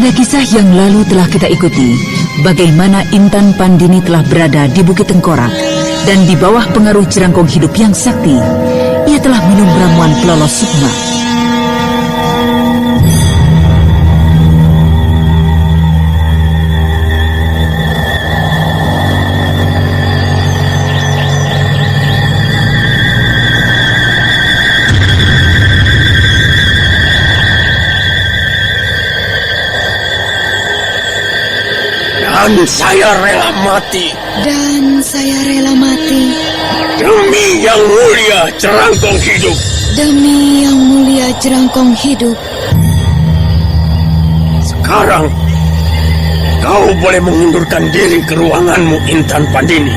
Pada kisah yang lalu telah kita ikuti bagaimana Intan Pandini telah berada di Bukit Tengkorak dan di bawah pengaruh jerangkong hidup yang sakti, ia telah minum ramuan Pelolos Sukma. Dan saya rela mati. Dan saya rela mati. Demi yang mulia jerangkong hidup. Demi yang mulia jerangkong hidup. Sekarang, kau boleh mengundurkan diri ke ruanganmu, Intan Pandini.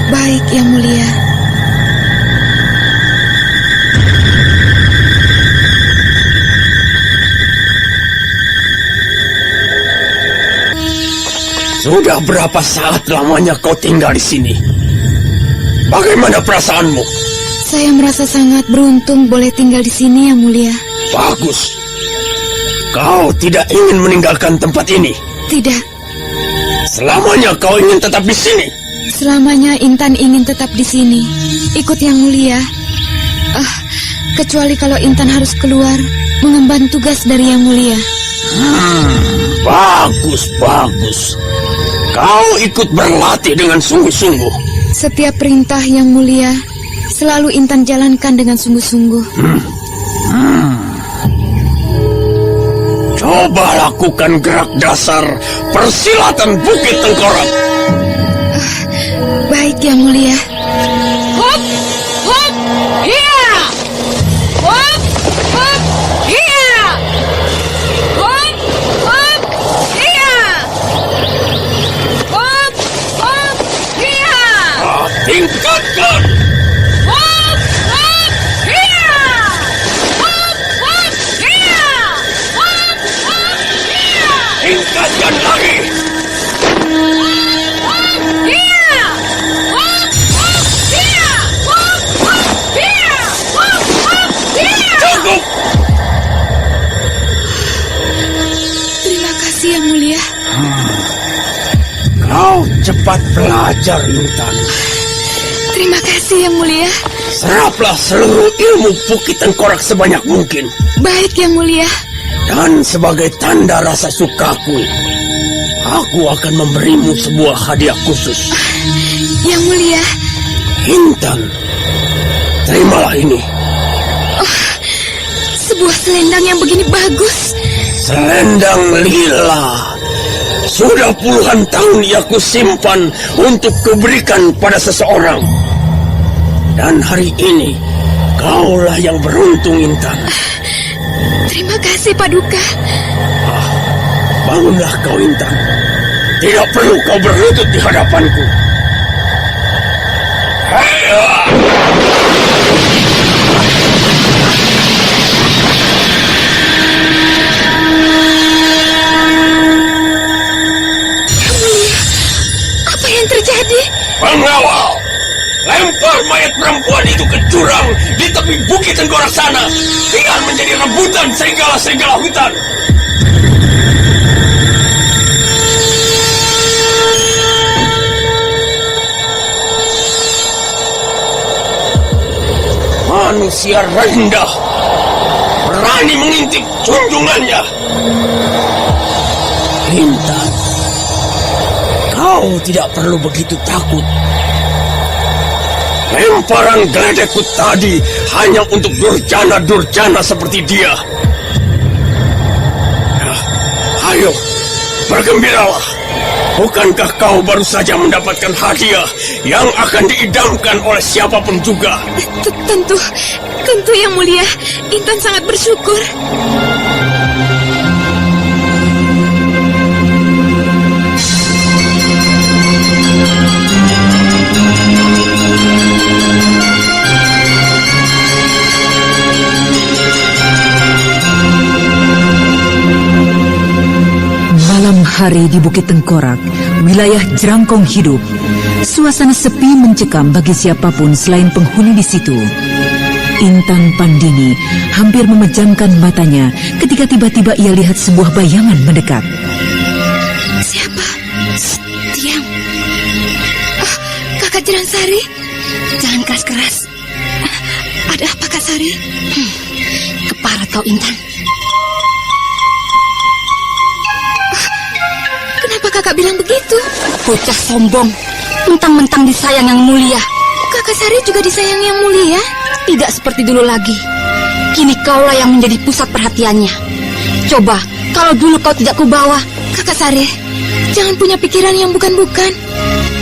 Baik, yang mulia. Sudah berapa saat lamanya kau tinggal di sini? Bagaimana perasaanmu? Saya merasa sangat beruntung boleh tinggal di sini, yang mulia. Bagus. Kau tidak ingin meninggalkan tempat ini? Tidak. Selamanya kau ingin tetap di sini? Selamanya Intan ingin tetap di sini. Ikut yang mulia. Kecuali kalau Intan harus keluar mengemban tugas dari yang mulia. Bagus, bagus. Kau ikut berlatih dengan sungguh-sungguh. Setiap perintah yang mulia selalu Intan jalankan dengan sungguh-sungguh. Coba lakukan gerak dasar persilatan Bukit Tengkorak. Baik, yang mulia. Hop, hop, iya. Hop, hop, iya. Hop, hop, iya. Hop, hop, iya. Tingkatkan. Hop, hop, iya. Hop, hop, iya. Hop, hop, iya. Tingkatkan lagi. Cukup. Terima kasih, yang mulia. Kau cepat belajar, Intan. Terima kasih, yang mulia. Seraplah seluruh ilmu Bukit Tengkorak sebanyak mungkin. Baik, yang mulia. Dan sebagai tanda rasa sukaku, aku akan memberimu sebuah hadiah khusus. Yang mulia. Intan, terimalah ini. Sebuah selendang yang begini bagus. Selendang lila. Sudah puluhan tahun ia kusimpan untuk kuberikan pada seseorang. Dan hari ini, kaulah yang beruntung, Intan. Terima kasih, Paduka. Bangunlah kau, Intan. Tidak perlu kau berlutut di hadapanku. Haya! Apa yang terjadi? Pengawal! Lempar mayat perempuan itu ke jurang di tepi Bukit Tengkorak sana. Biar menjadi rebutan serigala-serigala hutan. Manusia rendah berani mengintip junjungannya. Intan, kau tidak perlu begitu takut. Lemparan geledekku tadi hanya untuk durjana-durjana seperti dia. Nah, ayo, bergembiralah. Bukankah kau baru saja mendapatkan hadiah yang akan diidamkan oleh siapapun juga? Tentu yang mulia. Intan sangat bersyukur. Malam hari di Bukit Tengkorak, wilayah jerangkong hidup. Suasana sepi mencekam bagi siapapun selain penghuni di situ. Intan Pandini hampir memejamkan matanya ketika tiba-tiba ia lihat sebuah bayangan mendekat. Siapa? Shh, diam. Oh, Kakak Jerangsari. Jangan keras-keras. Ada apa, Kak Sari? Keparat kau, Intan. Kenapa kakak bilang begitu? Bocah sombong. Mentang-mentang disayang Yang Mulia. Kakak Sari juga disayang Yang Mulia? Tidak seperti dulu lagi. Kini kaulah yang menjadi pusat perhatiannya. Coba, kalau dulu kau tidak kubawa. Kakak Sari, jangan punya pikiran yang bukan-bukan.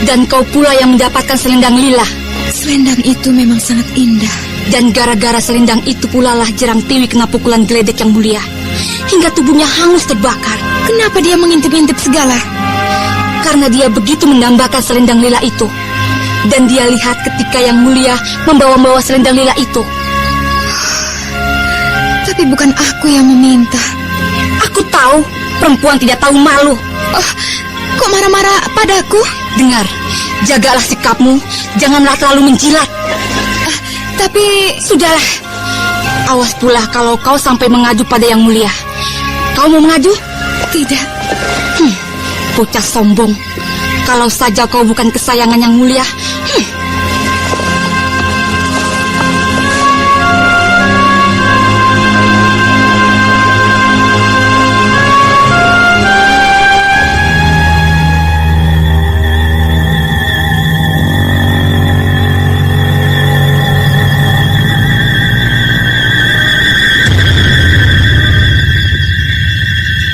Dan kau pula yang mendapatkan selendang lila. Selendang itu memang sangat indah. Dan gara-gara selendang itu pula lah Jerang Tiwi kena pukulan geledek Yang Mulia. Hingga tubuhnya hangus terbakar. Kenapa dia mengintip-intip segala? Karena dia begitu mendambakan selendang lila itu. Dan dia lihat ketika Yang Mulia membawa-bawa selendang lila itu. Tapi bukan aku yang meminta. Aku tahu, perempuan tidak tahu malu. Oh, kok marah-marah padaku? Dengar, jagalah sikapmu, janganlah terlalu menjilat. Tapi Sudahlah, awas pula kalau kau sampai mengaju pada Yang Mulia. Kau mau mengaju? tidak. Bocah sombong. Kalau saja kau bukan kesayangan Yang Mulia.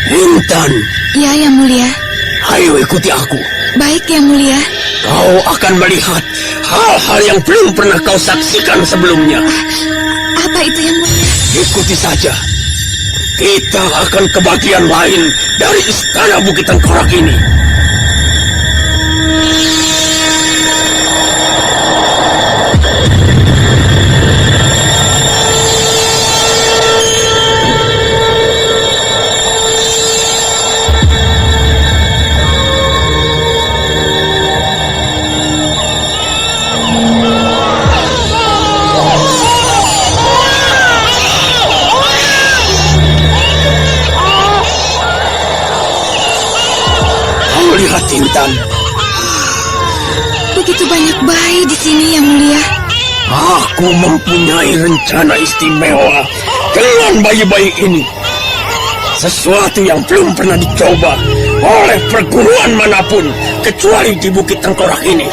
Intan, Ya, Yang Mulia. ayo ikuti aku. Baik, Yang Mulia. Kau akan melihat hal-hal yang belum pernah kau saksikan sebelumnya. Apa itu, Yang Mulia? Ikuti saja. Kita akan ke bagian lain dari istana Bukit Tengkorak ini. Lihat, Intan. Begitu banyak bayi di sini, Yang Mulia. Aku mempunyai rencana istimewa dengan bayi-bayi ini. Sesuatu yang belum pernah dicoba oleh perguruan manapun kecuali di Bukit Tengkorak ini.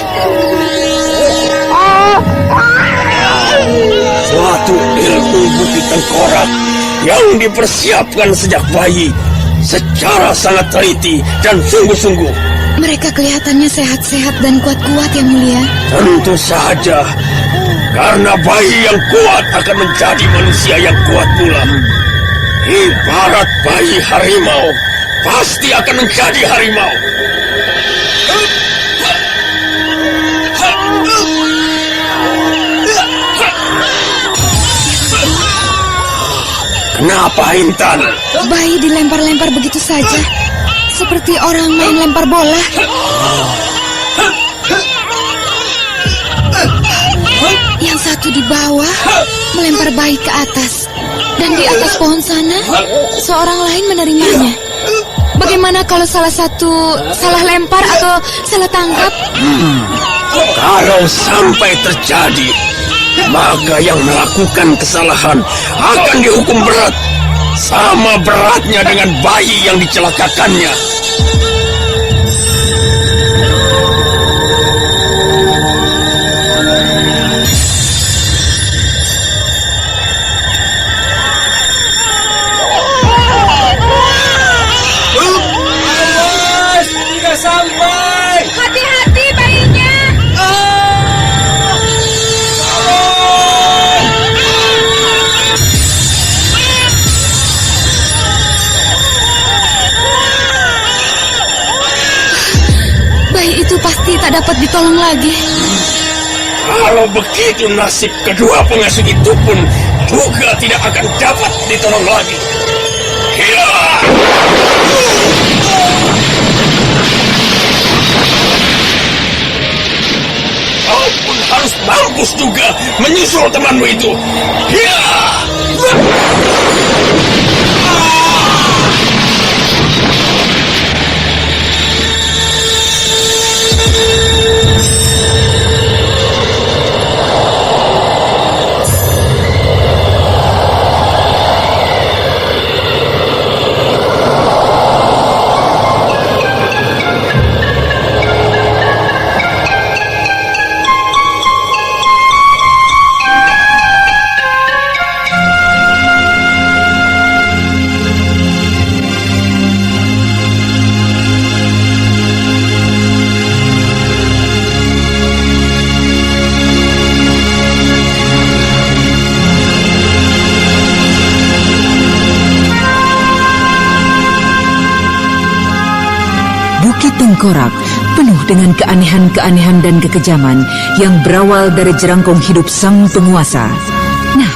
Suatu ilmu Bukit Tengkorak yang dipersiapkan sejak bayi secara sangat teliti dan sungguh-sungguh. Mereka kelihatannya sehat-sehat dan kuat-kuat, Yang Mulia. Tentu saja, karena bayi yang kuat akan menjadi manusia yang kuat pula. Ibarat bayi harimau, pasti akan menjadi harimau. Kenapa, Intan? Bayi dilempar-lempar begitu saja, seperti orang main lempar bola. Yang satu di bawah melempar bayi ke atas, dan di atas pohon sana seorang lain menerimanya. Bagaimana kalau salah satu salah lempar atau salah tangkap? Kalau sampai terjadi, maka yang melakukan kesalahan akan dihukum berat, sama beratnya dengan bayi yang dicelakakannya. Hati-hati bayinya. Bayi itu pasti tak dapat ditolong lagi. Kalau begitu nasib kedua pengasuh itu pun juga tidak akan dapat ditolong lagi. Ya! Kau pun harus mampus juga menyusul temanmu itu. Ya! Bukit Tengkorak penuh dengan keanehan-keanehan dan kekejaman yang berawal dari jerangkong hidup sang penguasa. Nah,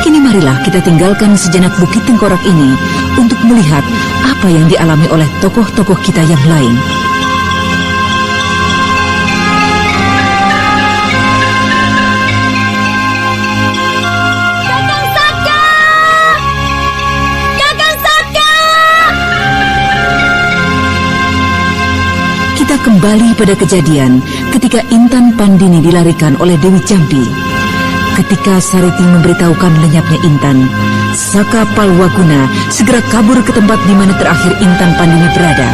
kini marilah kita tinggalkan sejenak Bukit Tengkorak ini untuk melihat apa yang dialami oleh tokoh-tokoh kita yang lain. Kita kembali pada kejadian ketika Intan Pandini dilarikan oleh Dewi Jambi. Ketika Sariti memberitahukan lenyapnya Intan, Saka Palwaguna segera kabur ke tempat di mana terakhir Intan Pandini berada.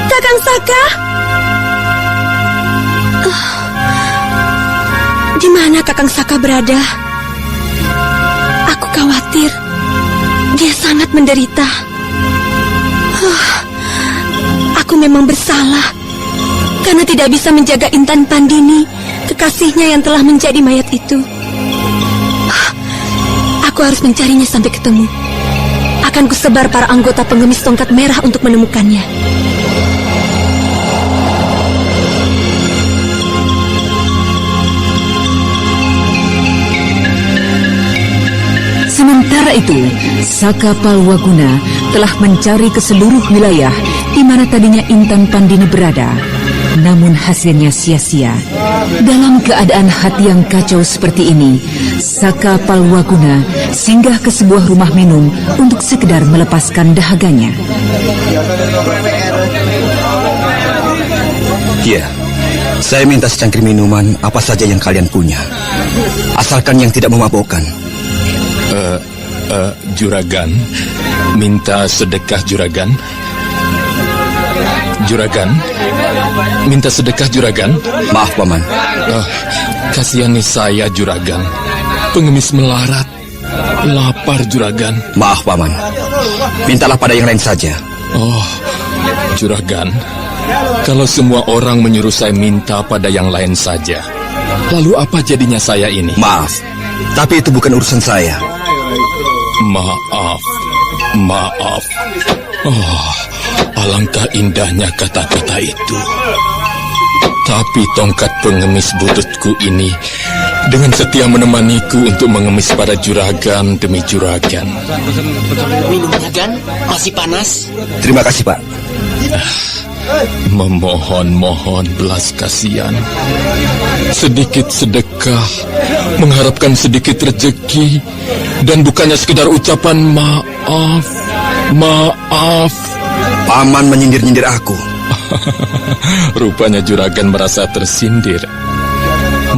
Kakang Saka? Di mana Kakang Saka berada? Aku khawatir. Dia sangat menderita. Aku memang bersalah karena tidak bisa menjaga Intan Pandini, kekasihnya yang telah menjadi mayat itu. Aku harus mencarinya sampai ketemu. Akan kusebar para anggota pengemis tongkat merah untuk menemukannya. Sementara itu, Saka Palwaguna telah mencari ke seluruh wilayah di mana tadinya Intan Pandini berada. Namun hasilnya sia-sia. Dalam keadaan hati yang kacau seperti ini, Saka Palwaguna singgah ke sebuah rumah minum untuk sekedar melepaskan dahaganya. Iya, saya minta secangkir minuman apa saja yang kalian punya. Asalkan yang tidak memabukkan. Juragan, minta sedekah Juragan. Juragan, minta sedekah Juragan. Maaf, Paman. Kasihani saya Juragan. Pengemis melarat, lapar Juragan. Maaf, Paman. Mintalah pada yang lain saja. Oh, Juragan, kalau semua orang menyuruh saya minta pada yang lain saja, lalu apa jadinya saya ini? Maaf, tapi itu bukan urusan saya. Maaf. Oh, alangkah indahnya kata-kata itu. Tapi tongkat pengemis bututku ini dengan setia menemaniku untuk mengemis pada juragan demi juragan. Minumnya, Gan, masih panas. Terima kasih, Pak. Memohon belas kasihan, sedikit sedekah, mengharapkan sedikit rezeki, dan bukannya sekedar ucapan maaf. Paman menyindir-nyindir aku. Rupanya juragan merasa tersindir.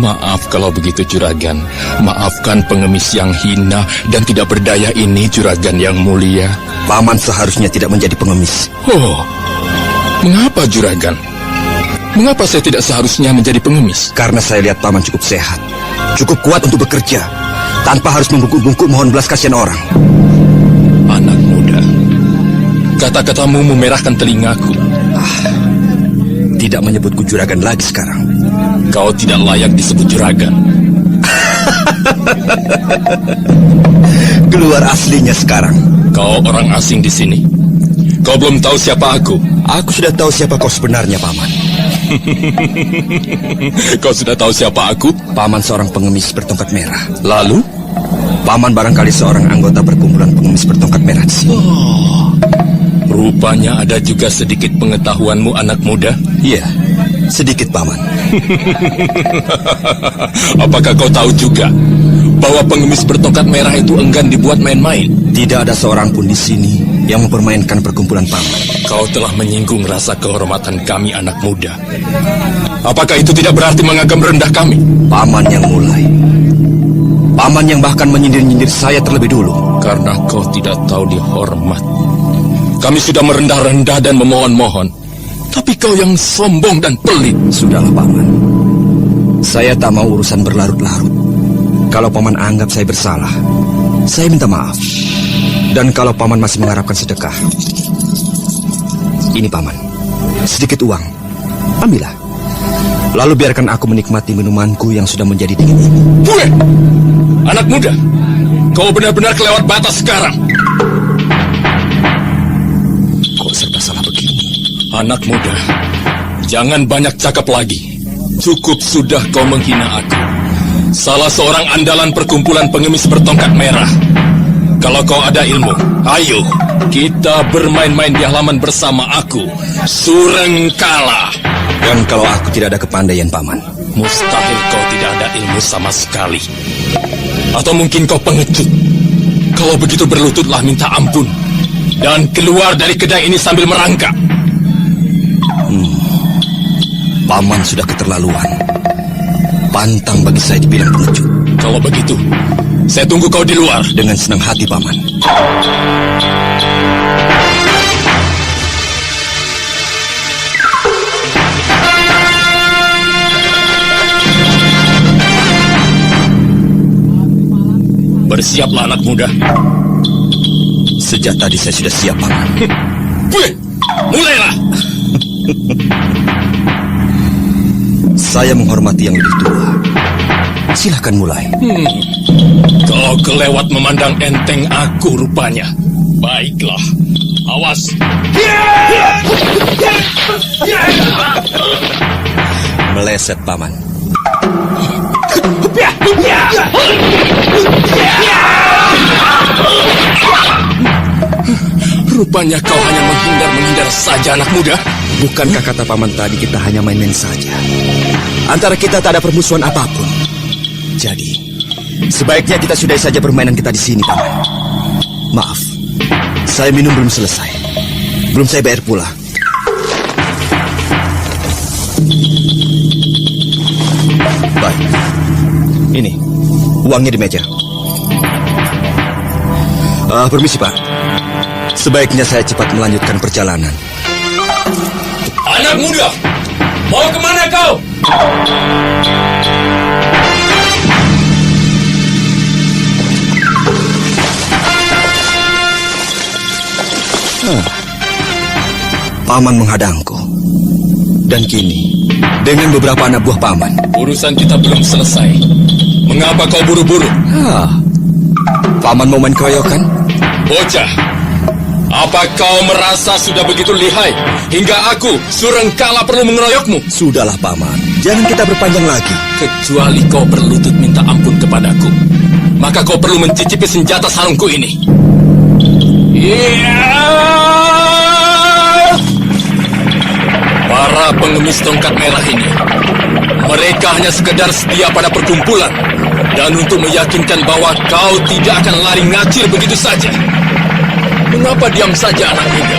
Maaf kalau begitu juragan. Maafkan pengemis yang hina dan tidak berdaya ini juragan yang mulia. Paman seharusnya tidak menjadi pengemis. Oh, mengapa juragan? Mengapa saya tidak seharusnya menjadi pengemis? Karena saya lihat Paman cukup sehat, cukup kuat untuk bekerja, tanpa harus membungkuk-bungkuk mohon belas kasihan orang. Anak muda, kata-katamu memerahkan telingaku. Tidak menyebutku juragan lagi sekarang. Kau tidak layak disebut juragan. Keluar aslinya sekarang. Kau orang asing di sini. Kau belum tahu siapa aku. Aku sudah tahu siapa kau sebenarnya, Paman. Kau sudah tahu siapa aku? Paman seorang pengemis bertongkat merah. Lalu? Paman barangkali seorang anggota perkumpulan pengemis bertongkat merah di sini. Rupanya ada juga sedikit pengetahuanmu, anak muda. Iya, sedikit Paman. Apakah kau tahu juga bahwa pengemis bertongkat merah itu enggan dibuat main-main? Tidak ada seorang pun di sini yang mempermainkan perkumpulan Paman. Kau telah menyinggung rasa kehormatan kami, anak muda. Apakah itu tidak berarti menganggap rendah kami? Paman yang mulai. Paman yang bahkan menyindir-nyindir saya terlebih dulu. Karena kau tidak tahu dihormat. Kami sudah merendah-rendah dan memohon-mohon. Tapi kau yang sombong dan pelit. Sudahlah Paman. Saya tak mau urusan berlarut-larut. Kalau Paman anggap saya bersalah, saya minta maaf. Dan kalau Paman masih mengharapkan sedekah, ini Paman, sedikit uang. Ambillah. Lalu biarkan aku menikmati minumanku yang sudah menjadi dingin ini. Gue! Anak muda, kau benar-benar kelewat batas sekarang. Kok serba salah begini? Anak muda, jangan banyak cakap lagi. Cukup sudah kau menghina aku. Salah seorang andalan perkumpulan pengemis bertongkat merah. Kalau kau ada ilmu, ayo kita bermain-main di halaman bersama aku, Surengkala. Dan kalau aku tidak ada kepandaian Paman? Mustahil kau tidak ada ilmu sama sekali. Atau mungkin kau pengecut. Kalau begitu berlututlah minta ampun dan keluar dari kedai ini sambil merangkak. Paman sudah keterlaluan. Pantang bagi saya dibilang pengecut. Kalau begitu, saya tunggu kau di luar. Dengan senang hati Paman. Bersiaplah anak muda. Sejak tadi saya sudah siap Paman. Mulailah. Saya menghormati yang lebih tua. Silahkan mulai. Kau kelewat memandang enteng aku rupanya. Baiklah, awas. Meleset Paman. Rupanya kau hanya menghindar-menghindar saja, anak muda. Bukankah kata Paman tadi kita hanya main-main saja? Antara kita tak ada permusuhan apapun. Jadi, sebaiknya kita sudahi saja permainan kita di sini, Paman. Maaf, saya minum belum selesai. Belum saya bayar pula. Baik, ini uangnya di meja. Permisi Pak, sebaiknya saya cepat melanjutkan perjalanan. Anak muda, mau kemana kau? Paman menghadangku. Dan kini, dengan beberapa anak buah Paman. Urusan kita belum selesai. Mengapa kau buru-buru? Paman mau main keroyokan? Bocah, apa kau merasa sudah begitu lihai hingga aku, Surengkala, perlu mengeroyokmu? Sudahlah Paman, jangan kita berpanjang lagi. Kecuali kau berlutut minta ampun kepadaku, maka kau perlu mencicipi senjata sarungku ini. Para pengemis tongkat merah ini, mereka hanya sekedar setia pada perkumpulan dan untuk meyakinkan bahwa kau tidak akan lari ngacir begitu saja. Mengapa diam saja, anak muda?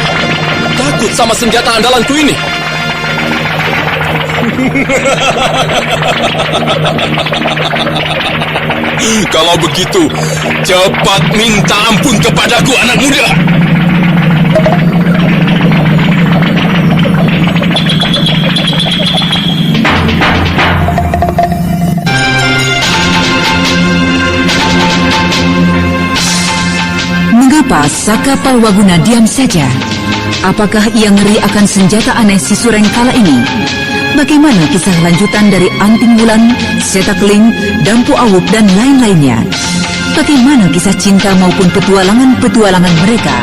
Takut sama senjata andalanku ini? Kalau begitu, cepat minta ampun kepadaku, anak muda. Mengapa Saka Palwaguna diam saja? Apakah ia ngeri akan senjata aneh si Surengkala ini? Bagaimana kisah lanjutan dari Anting Wulan, Setakling, Dampu Awuk, dan lain-lainnya? Bagaimana kisah cinta maupun petualangan-petualangan mereka?